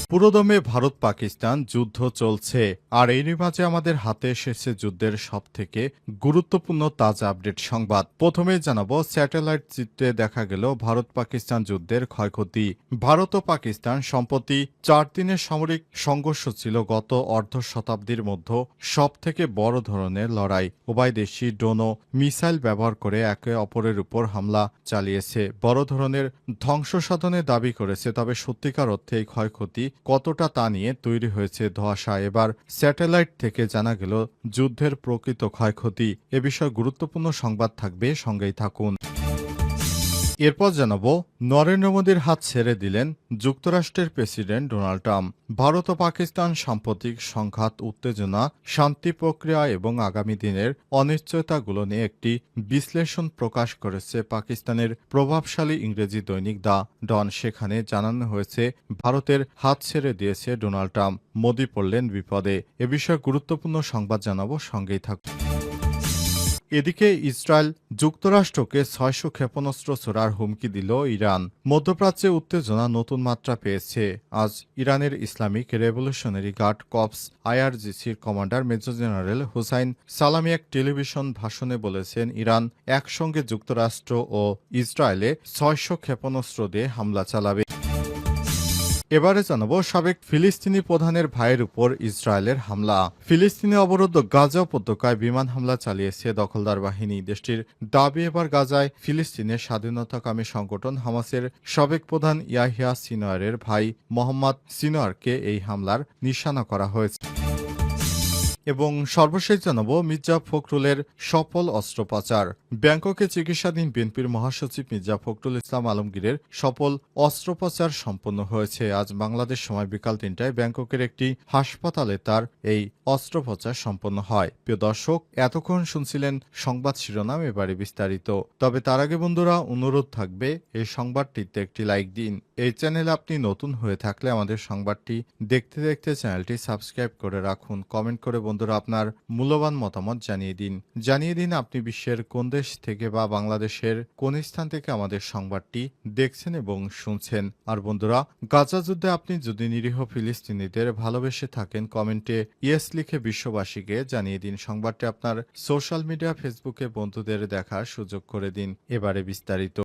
পুরোদমে ভারত পাকিস্তান যুদ্ধ চলছে, আর এরই মাঝে আমাদের হাতে এসেছে যুদ্ধের সবথেকে গুরুত্বপূর্ণ তাজা আপডেট সংবাদ। প্রথমেই জানাবো, স্যাটেলাইট চিত্রে দেখা গেল ভারত পাকিস্তান যুদ্ধের ক্ষয়ক্ষতি। ভারত ও পাকিস্তান সম্প্রতি 4 দিনের সামরিক সংঘর্ষ ছিল গত অর্ধ শতাব্দীর মধ্যে সবথেকে বড় ধরনের লড়াই। উভয় দেশই ড্রোন ও মিসাইল ব্যবহার করে একে অপরের উপর হামলা চালিয়েছে, বড় ধরনের ধ্বংস সাধনের দাবি করেছে। তবে সত্যিকার অর্থে এই ক্ষয়ক্ষতি কতটা তা নিয়ে তৈরি হয়েছে ধোঁয়াশা। এবার স্যাটেলাইট থেকে জানা গেল যুদ্ধের প্রকৃত ক্ষয়ক্ষতি। এ বিষয়ে গুরুত্বপূর্ণ সংবাদ থাকবে, সঙ্গেই থাকুন। এরপর জানাবো, নরেন্দ্র মোদীর হাত ছেড়ে দিলেন যুক্তরাষ্ট্রের প্রেসিডেন্ট ডোনাল্ড ট্রাম্প। ভারত ও পাকিস্তান সাম্প্রতিক সংঘাত, উত্তেজনা, শান্তি প্রক্রিয়া এবং আগামী দিনের অনিশ্চয়তাগুলো নিয়ে একটি বিশ্লেষণ প্রকাশ করেছে পাকিস্তানের প্রভাবশালী ইংরেজি দৈনিক দ্য ডন। সেখানে জানানো হয়েছে, ভারতের হাত ছেড়ে দিয়েছে ডোনাল্ড ট্রাম্প, মোদী পড়লেন বিপদে। এ বিষয়ে গুরুত্বপূর্ণ সংবাদ জানাবো, সঙ্গেই থাকুন। এদিকে ইসরায়েল যুক্তরাষ্ট্রকে 600 ক্ষেপণাস্ত্র ছোড়ার হুমকি দিল ইরান। মধ্যপ্রাচ্যে উত্তেজনা নতুন মাত্রা পেয়েছে। আজ ইরানের ইসলামিক রেভলিউশনারি গার্ড কর্পস আইআরজিসির commander major general Hossein Salami এক টেলিভিশন ভাষণে বলেছেন, ইরান একসঙ্গে যুক্তরাষ্ট্র ও ইসরায়েলে 600 ক্ষেপণাস্ত্র দিয়ে হামলা চালাবে। এবারে জানাবো, সাবেক ফিলিস্তিনি প্রধানের ভাইয়ের উপর ইসরায়েলের হামলা। ফিলিস্তিনি অবরুদ্ধ গাজা উপত্যকায় বিমান হামলা চালিয়েছে দখলদার বাহিনী। দেশটির দাবি, এবার গাজায় ফিলিস্তিনের স্বাধীনতাকামী সংগঠন হামাসের সাবেক প্রধান ইয়াহিয়া সিনওয়ারের ভাই মোহাম্মদ সিনওয়ারকে এই হামলার নিশানা করা হয়েছে। এবং সর্বশেষ জানাবো, মির্জা ফখরুলের সফল অস্ত্রোপচার। ব্যাংককে চিকিৎসাধীন বিএনপির মহাসচিব মির্জা ফখরুল ইসলাম আলমগীরের সফল অস্ত্রোপচার সম্পন্ন হয়েছে। আজ বাংলাদেশ সময় বিকাল 3টায় ব্যাংককের একটি হাসপাতালে তার এই অস্ত্রোপচার সম্পন্ন হয়। প্রিয় দর্শক, এতক্ষণ শুনছিলেন সংবাদ শিরোনাম, এবারে বিস্তারিত। তবে তার আগে বন্ধুরা, অনুরোধ থাকবে এই সংবাদটিতে একটি লাইক দিন। এই চ্যানেলে আপনি নতুন হয়ে থাকলে আমাদের সংবাদটি দেখতে দেখতে চ্যানেলটি সাবস্ক্রাইব করে রাখুন। কমেন্ট করে বন্ধুরা আপনার মূল্যবান মতামত জানিয়ে দিন আপনি বিশ্বের কোন দেশ থেকে বা বাংলাদেশের কোন স্থান থেকে আমাদের সংবাদটি দেখছেন এবং শুনছেন। আর বন্ধুরা, গাজা যুদ্ধে আপনি যদি নিরীহ ফিলিস্তিনিদের ভালোবেসে থাকেন, কমেন্টে ইয়েস লিখে বিশ্ববাসীকে জানিয়ে দিন। সংবাদটি আপনার সোশ্যাল মিডিয়া ফেসবুকে বন্ধুদের দেখার সুযোগ করে দিন। এবারে বিস্তারিত।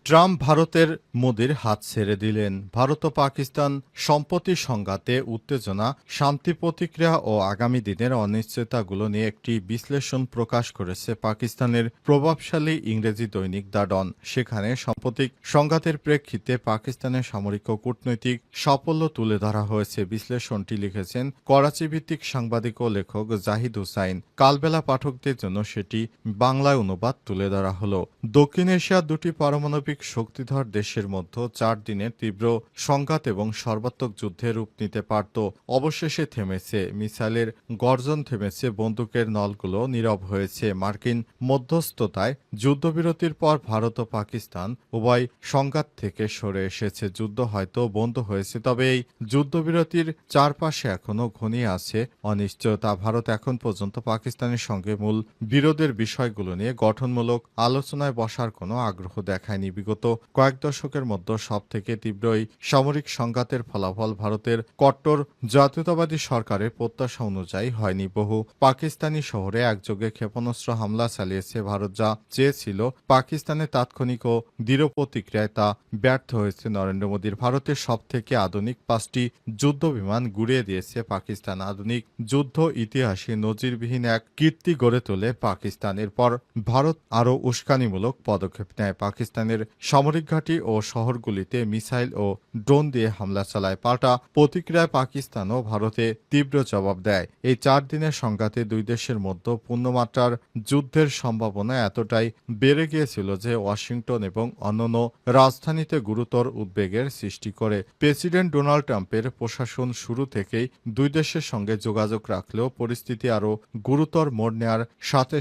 ট্রাম্প ভারতের মোদির হাত ছেড়ে দিলেন। ভারত ও পাকিস্তান সম্প্রতি সংঘাতে, উত্তেজনা, শান্তি প্রতিক্রিয়া ও আগামী দিনের অনিশ্চয়তাগুলো নিয়ে একটি বিশ্লেষণ প্রকাশ করেছে পাকিস্তানের প্রভাবশালী ইংরেজি দৈনিক দ্য ডন। সেখানে সাম্প্রতিক সংঘাতের প্রেক্ষিতে পাকিস্তানের সামরিক ও কূটনৈতিক সাফল্য তুলে ধরা হয়েছে। বিশ্লেষণটি লিখেছেন করাচি ভিত্তিক সাংবাদিক ও লেখক জাহিদ হুসাইন। কালবেলা পাঠকদের জন্য সেটি বাংলায় অনুবাদ তুলে ধরা হলো। দক্ষিণ এশিয়ার দুটি পারমাণবিক শক্তিধর দেশের মধ্যে 4 দিনের তীব্র সংঘাত এবং সর্বাত্মক যুদ্ধে রূপ নিতে পারত, অবশেষে থেমেছে। মিসাইলের গর্জন থেমেছে, বন্দুকের নলগুলো নীরব হয়েছে। মার্কিন মধ্যস্থতায় যুদ্ধবিরতির পর ভারত ও পাকিস্তান উভয় সংঘাত থেকে সরে এসেছে। যুদ্ধ হয়তো বন্ধ হয়েছে, তবে এই যুদ্ধবিরতির চারপাশে এখনও ঘনিয়ে আছে অনিশ্চয়তা। ভারত এখন পর্যন্ত পাকিস্তানের সঙ্গে মূল বিরোধের বিষয়গুলো নিয়ে গঠনমূলক আলোচনায় বসার কোনো আগ্রহ দেখায়নি। বিগত কয়েক দশকের মধ্যে সবথেকে তীব্র এই সামরিক সংঘাতের ফলাফল ভারতের কট্টর জাতীয়তাবাদী সরকারের প্রত্যাশা অনুযায়ী হয়নি। বহু পাকিস্তানি শহরে একযোগে ক্ষেপণাস্ত্র হামলা চালিয়েছে ভারত। যা চেয়েছিল পাকিস্তানের তাৎক্ষণিক ও দৃঢ় প্রতিক্রিয়ায়, তা ব্যর্থ হয়েছে নরেন্দ্র মোদীর। ভারতের সবথেকে আধুনিক 5টি যুদ্ধ বিমান গুড়িয়ে দিয়েছে পাকিস্তান। আধুনিক যুদ্ধ ইতিহাসে নজিরবিহীন এক কীর্তি গড়ে তোলে পাকিস্তান। এরপর ভারত আরও উস্কানিমূলক পদক্ষেপ নেয়। পাকিস্তানের সামরিক ঘাঁটি ও শহরগুলিতে মিসাইল ও ড্রোন দিয়ে হামলা চালায়। পাল্টা প্রতিক্রিয়ায় পাকিস্তান ও ভারতে তীব্র জবাব দেয়। এই 4 দিনের সংঘাতে দুই দেশের মধ্যে পূর্ণমাত্রার যুদ্ধের সম্ভাবনা এতটাই বেড়ে গিয়েছিল যে ওয়াশিংটন এবং অন্যান্য রাজধানীতে গুরুতর উদ্বেগের সৃষ্টি করে। প্রেসিডেন্ট ডোনাল্ড ট্রাম্পের প্রশাসন শুরু থেকেই দুই দেশের সঙ্গে যোগাযোগ রাখলেও পরিস্থিতি আরও গুরুতর মোড় নেয়ার সাথে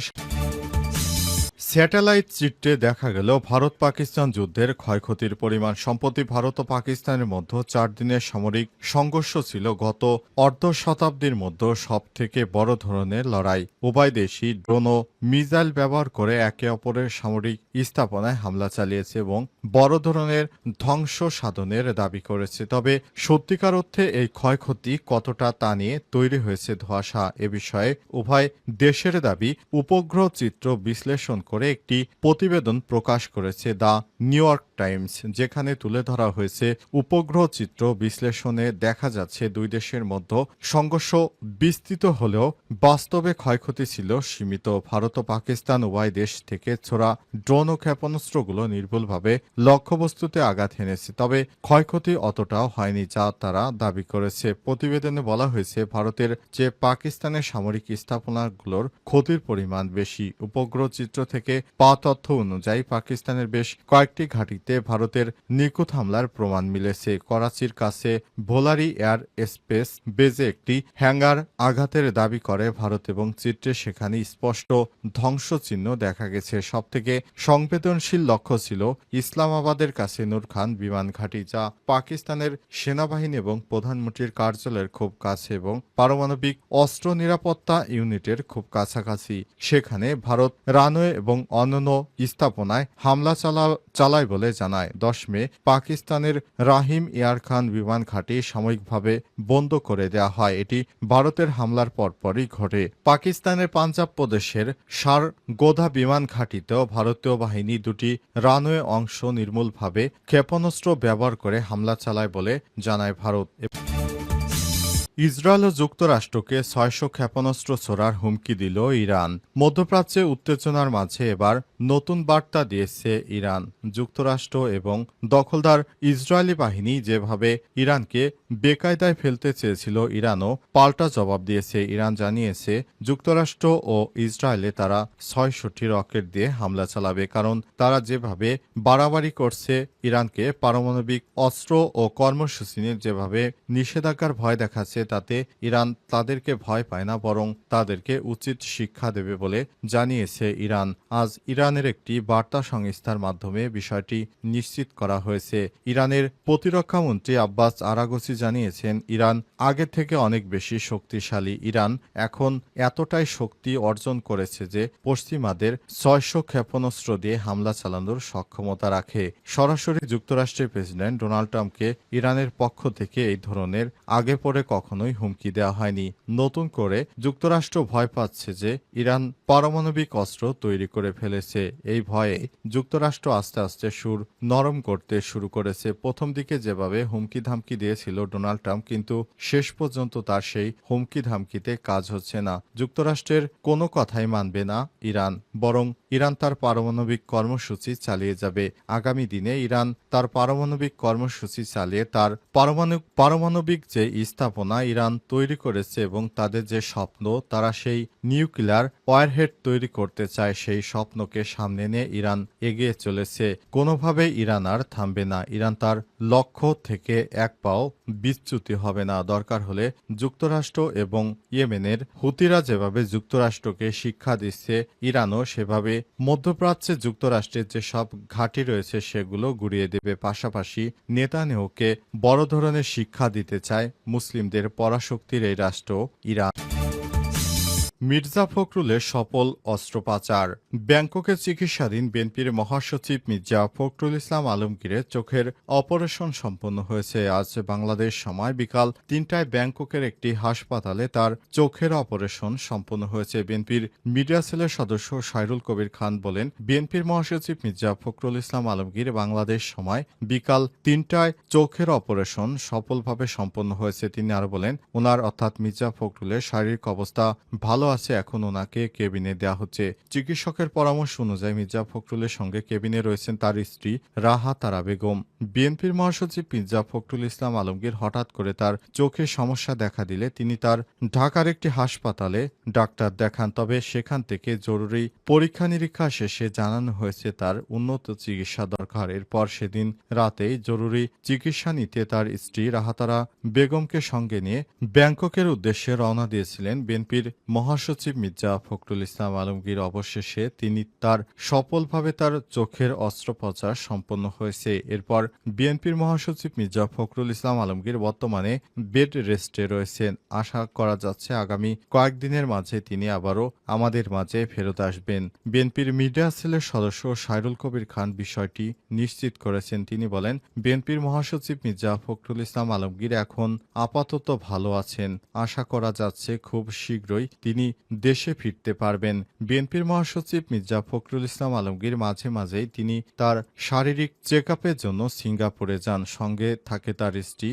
স্যাটেলাইট চিত্রে দেখা গেল ভারত পাকিস্তান যুদ্ধের ক্ষয়ক্ষতির পরিমাণ। সম্প্রতি ভারত ও পাকিস্তানের মধ্যে 4 দিনের সামরিক সংঘর্ষ ছিল গত অর্ধ শতাব্দীর মধ্যে সবথেকে বড় ধরনের লড়াই। উভয় দেশই ড্রোন ও মিসাইল ব্যবহার করে একে অপরের সামরিক স্থাপনায় হামলা চালিয়েছে এবং বড় ধরনের ধ্বংস সাধনের দাবি করেছে। তবে সত্যিকার অর্থে এই ক্ষয়ক্ষতি কতটা তা নিয়ে তৈরি হয়েছে ধোঁয়াশা। এ বিষয়ে উভয় দেশের দাবি। উপগ্রহ চিত্র বিশ্লেষণ করে একটি প্রতিবেদন প্রকাশ করেছে দ্য নিউ ইয়র্ক টাইমস, যেখানে তুলে ধরা হয়েছে উপগ্রহ চিত্র বিশ্লেষণে দেখা যাচ্ছে দুই দেশের মধ্যে সংঘর্ষ বিস্তৃত হলেও বাস্তবে ক্ষয়ক্ষতি ছিল সীমিত। ভারত ও পাকিস্তান উভয় দেশ থেকে ছোড়া ড্রোন ও ক্ষেপণাস্ত্রগুলো নির্ভুলভাবে লক্ষ্যবস্তুতে আঘাত হেনেছে, তবে ক্ষয়ক্ষতি অতটাও হয়নি যা তারা দাবি করেছে। প্রতিবেদনে বলা হয়েছে ভারতের চেয়ে পাকিস্তানের সামরিক স্থাপনাগুলোর ক্ষতির পরিমাণ বেশি। উপগ্রহ চিত্র থেকে পাওয়া তথ্য অনুযায়ী পাকিস্তানের বেশ কয়েকটি ঘাঁটিতে ভারতের নিখুঁত হামলার প্রমাণ মিলেছে। করাচির কাছে ভোলারি এয়ার স্পেস বেজে একটি হ্যাঙ্গার আঘাতের দাবি করে ভারত এবং চিত্রে সেখানে স্পষ্ট ধ্বংসচিহ্ন দেখা গেছে। সবথেকে সংবেদনশীল লক্ষ্য ছিল ইসলামাবাদের কাছে নূর খান বিমান ঘাঁটি, যা পাকিস্তানের সেনাবাহিনী এবং প্রধানমন্ত্রীর কার্যালয়ের খুব কাছে এবং পারমাণবিক অস্ত্র নিরাপত্তা ইউনিটের খুব কাছাকাছি। সেখানে ভারত রানওয়ে এবং অন্যান্য স্থাপনায় হামলা চালায় বলে জানায়। 10 মে পাকিস্তানের রাহিম ইয়ার খান বিমান ঘাঁটি সাময়িকভাবে বন্ধ করে দেওয়া হয়। এটি ভারতের হামলার পরপরই ঘটে। পাকিস্তানের পাঞ্জাব প্রদেশের সারগোধা বিমান ঘাঁটিতেও ভারতীয় বাহিনী দুটি রানওয়ে অংশ নির্মূলভাবে ক্ষেপণাস্ত্র ব্যবহার করে হামলা চালায় বলে জানায় ভারত। ইসরায়েল ও যুক্তরাষ্ট্রকে 600 ক্ষেপণাস্ত্র ছোড়ার হুমকি দিল ইরান। মধ্যপ্রাচ্যে উত্তেজনার মাঝে এবার নতুন বার্তা দিয়েছে ইরান। যুক্তরাষ্ট্র এবং দখলদার ইসরায়েলি বাহিনী যেভাবে ইরানকে বেকায়দায় ফেলতে চেয়েছিল, ইরানও পাল্টা জবাব দিয়েছে। ইরান জানিয়েছে যুক্তরাষ্ট্র ও ইসরায়েলে তারা 600টি রকেট দিয়ে হামলা চালাবে, কারণ তারা যেভাবে বাড়াবাড়ি করছে, ইরানকে পারমাণবিক অস্ত্র ও কর্মসূচি নিয়ে যেভাবে নিষেধাজ্ঞার ভয় দেখাচ্ছে, তাতে ইরান তাদেরকে ভয় পায় না, বরং তাদেরকে উচিত শিক্ষা দেবে বলে জানিয়েছে ইরান। আজ ইরানের একটি বার্তা সংস্থার মাধ্যমে বিষয়টি নিশ্চিত করা হয়েছে। ইরানের প্রতিরক্ষামন্ত্রী আব্বাস আরাগচি জানিয়েছেন, ইরান আগে থেকে অনেক বেশি শক্তিশালী। ইরান এখন এতটাই শক্তি অর্জন করেছে যে পশ্চিমাদের 600 ক্ষেপণাস্ত্র দিয়ে হামলা চালানোর সক্ষমতা রাখে। সরাসরি যুক্তরাষ্ট্রের প্রেসিডেন্ট ডোনাল্ড ট্রাম্পকে ইরানের পক্ষ থেকে এই ধরনের আগে পরে কখনোই হুমকি দেওয়া হয়নি। নতুন করে যুক্তরাষ্ট্র ভয় পাচ্ছে যে ইরান পারমাণবিক অস্ত্র তৈরি করে ফেলেছে। এই ভয়ে যুক্তরাষ্ট্র আস্তে আস্তে সুর নরম করতে শুরু করেছে। প্রথম দিকে যেভাবে হুমকি ধামকি দিয়েছিল ডোনাল্ড ট্রাম্প, কিন্তু শেষ পর্যন্ত তার সেই হুমকি ধামকিতে কাজ হচ্ছে না। যুক্তরাষ্ট্রের কোনো কথাই মানবে না ইরান, বরং ইরান তার পারমাণবিক কর্মসূচি চালিয়ে যাবে। আগামী দিনে ইরান তার পারমাণবিক কর্মসূচি চালিয়ে তার পারমাণবিক যে স্থাপনা ইরান তৈরি করেছে এবং তাদের যে স্বপ্ন, তারা সেই নিউক্লিয়ার ওয়ারহেড তৈরি করতে চায়, সেই স্বপ্নকে সামনে নিয়ে ইরান এগিয়ে চলেছে। কোনোভাবেই ইরান আর থামবে না। ইরান তার লক্ষ্য থেকে এক পাও বিচ্যুতি হবে না। দরকার হলে যুক্তরাষ্ট্র এবং ইয়েমেনের হুতিরা যেভাবে যুক্তরাষ্ট্রকে শিক্ষা দিচ্ছে, ইরানও সেভাবে মধ্যপ্রাচ্যে যুক্তরাষ্ট্রের যে সব ঘাঁটি রয়েছে সেগুলো গুড়িয়ে দেবে। পাশাপাশি নেতানিয়াহুকে বড় ধরনের শিক্ষা দিতে চায় মুসলিমদের পরাশক্তির এই রাষ্ট্র ইরান। মির্জা ফখরুলের সফল অস্ত্র পাচার। ব্যাংককে চিকিৎসাধীন বিএনপির মহাসচিব মির্জা ফখরুল ইসলাম আলমগীরের চোখের অপারেশন সম্পন্ন হয়েছে। আজ বাংলাদেশ সময় বিকাল 3টায় ব্যাংককের একটি হাসপাতালে তার চোখের অপারেশন সম্পন্ন হয়েছে। বিএনপির মিডিয়া সেলের সদস্য সাইরুল কবির খান বলেন, বিএনপির মহাসচিব মির্জা ফখরুল ইসলাম আলমগীর বাংলাদেশ সময় বিকাল 3টায় চোখের অপারেশন সফলভাবে সম্পন্ন হয়েছে। তিনি আরো বলেন, ওনার অর্থাৎ মির্জা ফখরুলের শারীরিক অবস্থা ভালো আছে, এখন ওনাকে কেবিনে দেওয়া হচ্ছে। চিকিৎসকের পরামর্শ অনুযায়ী মির্জা ফখরুলের সঙ্গে কেবিনে রয়েছেন তার স্ত্রী রাহা তারা বেগম। বিএনপির মহাসচিব মির্জা ফখরুল ইসলাম আলমগীর হঠাৎ করে তার চোখে সমস্যা দেখা দিলে তিনি তার ঢাকার একটি হাসপাতালে ডাক্তার দেখান। তবে সেখান থেকে জরুরি পরীক্ষা নিরীক্ষা শেষে জানানো হয়েছে তার উন্নত চিকিৎসা দরকার। এরপর সেদিন রাতেই জরুরি চিকিৎসা নিতে তার স্ত্রী রাহাতারা বেগমকে সঙ্গে নিয়ে ব্যাংককের উদ্দেশ্যে রওনা দিয়েছিলেন বিএনপির মহাসচিব মির্জা ফখরুল ইসলাম আলমগীর অবশেষে তার সফলভাবে তার চোখের অস্ত্রোপচার সম্পন্ন হয়েছে। এরপর বিএনপির মহাসচিব মির্জা ফখরুল ইসলাম আলমগীর বর্তমানে বেড রেস্টে রয়েছেন। আশা করা যাচ্ছে আগামী কয়েকদিনের মাঝে তিনি আবারও আমাদের মাঝে ফেরত আসবেন। বিএনপির মিডিয়া সেলের সদস্য সাইরুল কবির খান বিষয়টি নিশ্চিত করেছেন। তিনি বলেন, বিএনপির মহাসচিব মির্জা ফখরুল ইসলাম আলমগীর এখন আপাতত ভালো আছেন। আশা করা যাচ্ছে খুব শীঘ্রই তিনি দেশে ফিরতে পারবেন। বিএনপির মহাসচিব মির্জা ফখরুল ইসলাম আলমগীর মাঝে মাঝেই তিনি তার শারীরিক চেক আপের জন্য সিঙ্গাপুরে যান। সঙ্গে থাকে তার স্ত্রী